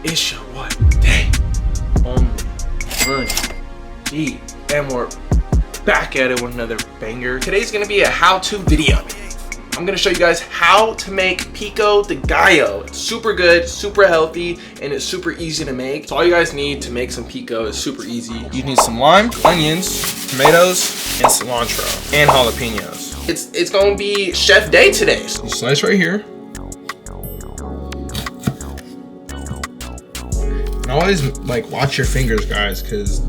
It's your what? Dang. Money. Gee. And we're back at it with another banger. Today's gonna be a how-to video. I'm gonna show you guys how to make pico de gallo. It's super good, super healthy, and it's super easy to make. So all you guys need to make some pico is super easy. You need some lime, onions, tomatoes, and cilantro, and jalapenos. It's gonna be chef day today. So you slice right here. And always like watch your fingers, guys, because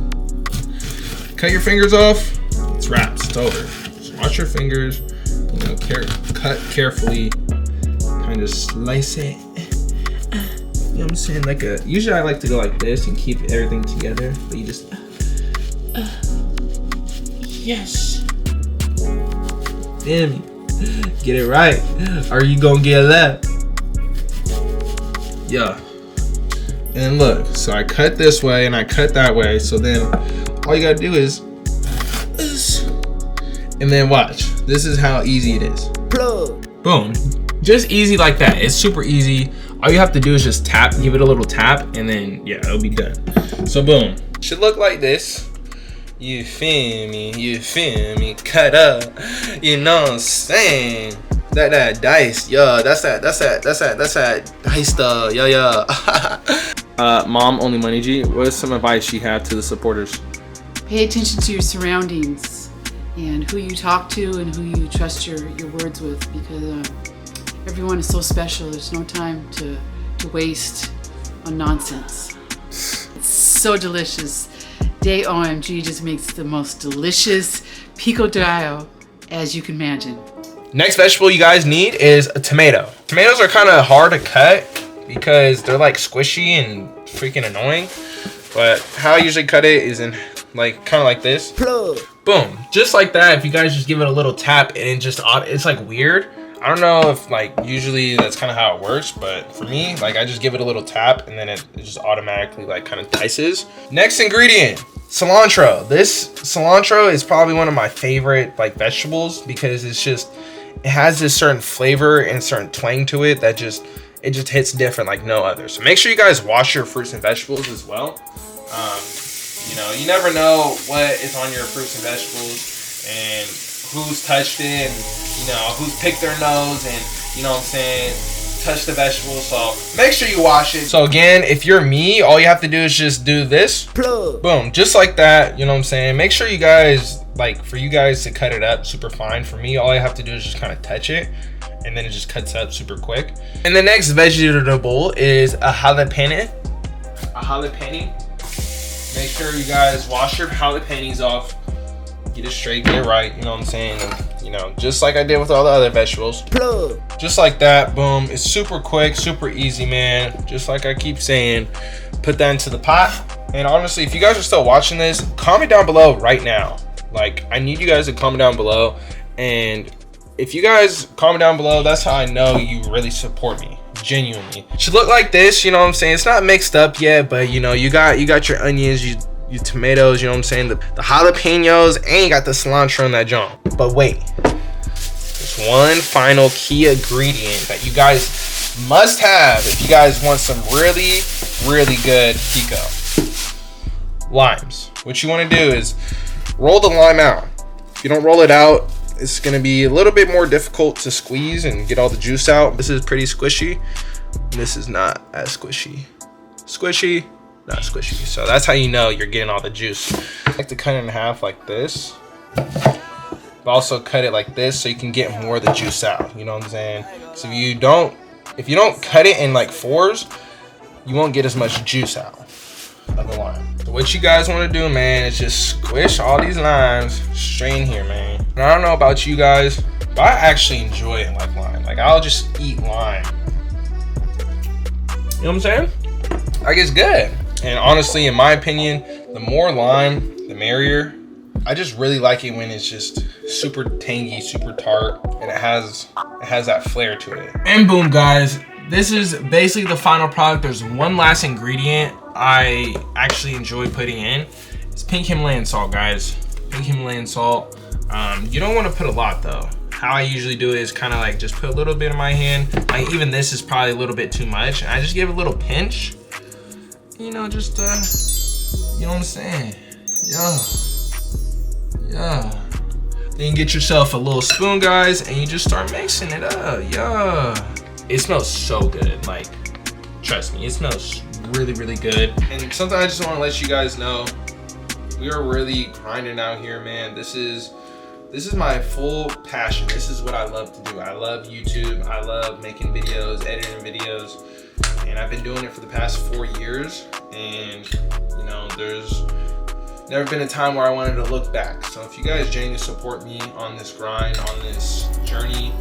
cut your fingers off, it's wraps, it's over. So watch your fingers, you know, cut carefully, kind of slice it. You know what I'm saying? Like usually I like to go like this and keep everything together, but you just, yes. Damn me. Get it right. Or you gonna get left. Yeah. And look, so I cut this way and I cut that way. So then all you gotta do is, and then watch. This is how easy it is. Boom. Just easy like that. It's super easy. All you have to do is just tap, give it a little tap, and then yeah, it'll be done. So boom. Should look like this. You feel me? You feel me? Cut up. You know what I'm saying? That dice, yeah. That's that dice stuff, yeah. Mom, only money G. What is some advice you have to the supporters? Pay attention to your surroundings and who you talk to and who you trust your words with, because everyone is so special. There's no time to waste on nonsense. It's so delicious. Day OMG just makes the most delicious pico de gallo as you can imagine. Next vegetable you guys need is a tomato. Tomatoes are kind of hard to cut because they're like squishy and freaking annoying. But how I usually cut it is in like kind of like this. Boom, just like that. If you guys just give it a little tap and it just, it's like weird. I don't know if like usually that's kind of how it works, but for me, like I just give it a little tap and then it just automatically like kind of dices. Next ingredient, cilantro. This cilantro is probably one of my favorite like vegetables because it's just, it has this certain flavor and certain twang to it that it just hits different like no other. So make sure you guys wash your fruits and vegetables as well. You know, you never know what is on your fruits and vegetables and who's touched it and, you know, who's picked their nose and, you know what I'm saying, touch the vegetables. So make sure you wash it. So again, if you're me, all you have to do is just do this. Boom, just like that, you know what I'm saying. Make sure you guys, like for you guys to cut it up super fine. For me, all I have to do is just kind of touch it and then it just cuts up super quick. And the next vegetable is a jalapeno. Make sure you guys wash your jalapenos off. Get it straight, get it right, you know what I'm saying? And, you know, just like I did with all the other vegetables. Just like that, boom. It's super quick, super easy, man. Just like I keep saying, put that into the pot. And honestly, if you guys are still watching this, comment down below right now. Like, I need you guys to comment down below. And if you guys comment down below, that's how I know you really support me. Genuinely. It should look like this, you know what I'm saying? It's not mixed up yet, but you know, you got your onions, your tomatoes, you know what I'm saying, the jalapenos, and you got the cilantro in that joint. But wait, there's one final key ingredient that you guys must have if you guys want some really, really good pico. Limes. What you want to do is roll the lime out. If you don't roll it out, it's going to be a little bit more difficult to squeeze and get all the juice out. This is pretty squishy. This is not as squishy. Squishy, not squishy. So that's how you know you're getting all the juice. I like to cut it in half like this, but also cut it like this so you can get more of the juice out. You know what I'm saying? So if you don't cut it in like fours, you won't get as much juice out of the lime. So what you guys want to do, man, is just squish all these limes straight in here, man. And I don't know about you guys, but I actually enjoy it like lime. Like I'll just eat lime. You know what I'm saying? Like it's good. And honestly, in my opinion, the more lime, the merrier. I just really like it when it's just super tangy, super tart, and it has that flair to it. And boom, guys, this is basically the final product. There's one last ingredient I actually enjoy putting in. It's pink Himalayan salt, guys. Pink Himalayan salt. You don't want to put a lot though. How I usually do it is kind of like just put a little bit in my hand. Like even this is probably a little bit too much. And I just give it a little pinch. you know, just you know what I'm saying? Yeah. Then you get yourself a little spoon, guys, and you just start mixing it up. Yeah. It smells so good. Like, trust me, it smells really, really good. And something I just want to let you guys know, we are really grinding out here, man. This is my full passion. This is what I love to do. I love YouTube. I love making videos, editing videos, and I've been doing it for the past 4 years. And you know, there's never been a time where I wanted to look back. So if you guys genuinely support me on this grind, on this journey,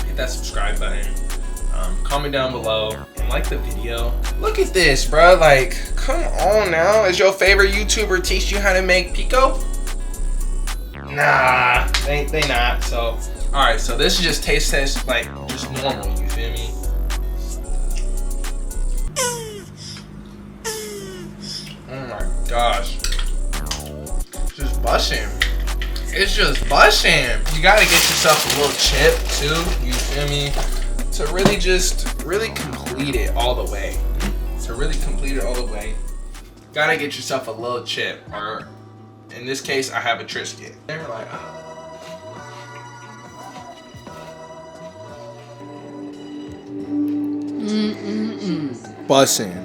hit that subscribe button. Comment down below and like the video. Look at this, bro. Like, come on now. Is your favorite YouTuber teach you how to make Pico? Nah, they not. So, all right. So this is just taste test, like just normal. You feel me? Oh my gosh, it's just busting. It's just busting. You gotta get yourself a little chip too. You feel me? To really complete it all the way. Gotta get yourself a little chip, or in this case, I have a Triscuit. They're like, bussin'.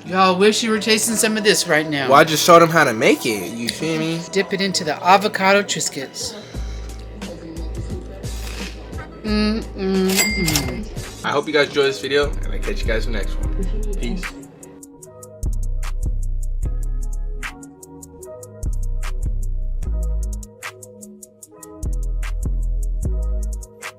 Y'all wish you were tasting some of this right now. Well, I just showed them how to make it. You feel me? Dip it into the avocado Triscuits. I hope you guys enjoyed this video, and I catch you guys in the next one. Peace.